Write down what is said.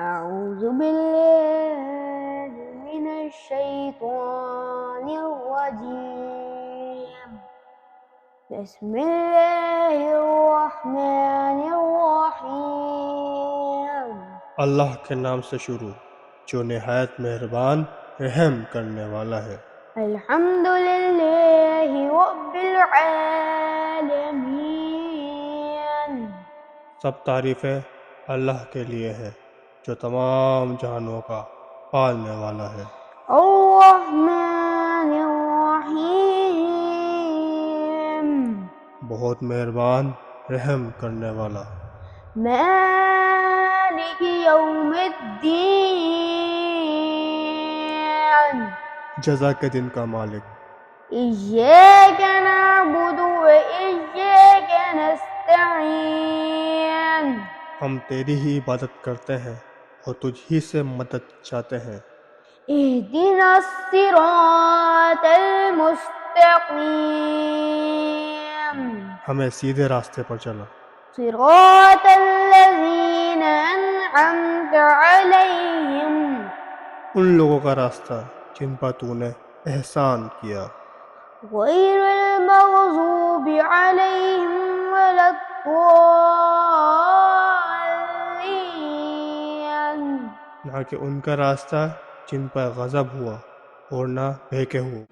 أعوذ بالله من الشيطان الرجيم بسم الله الرحمن الرحيم اللہ کے نام سے شروع جو نہایت مہربان رحم کرنے والا ہے۔ الحمد لله رب العالمين سب تعریفیں اللہ کے لیے ہے جو تمام جہانوں کا پالنے والا ہے۔ الرحمن الرحيم بہت مہربان رحم کرنے والا۔ مالك يوم الدين جزا کے دن کا مالک۔ إياك نعبد وإياك نستعين ہم تیری ہی عبادت کرتے ہیں اور تجھ ہی سے مدد چاہتے ہیں۔ اهدنا الصراط المستقيم ہمیں سیدھے راستے پر چلا۔ صراط الذين أنعمت عليهم ان لوگوں کا راستہ جن پر تو نے احسان کیا، غير المغضوب عليهم ولا الضالين نہ کہ ان کا راستہ جن پر غضب ہوا اور نہ بہکے ہوئے۔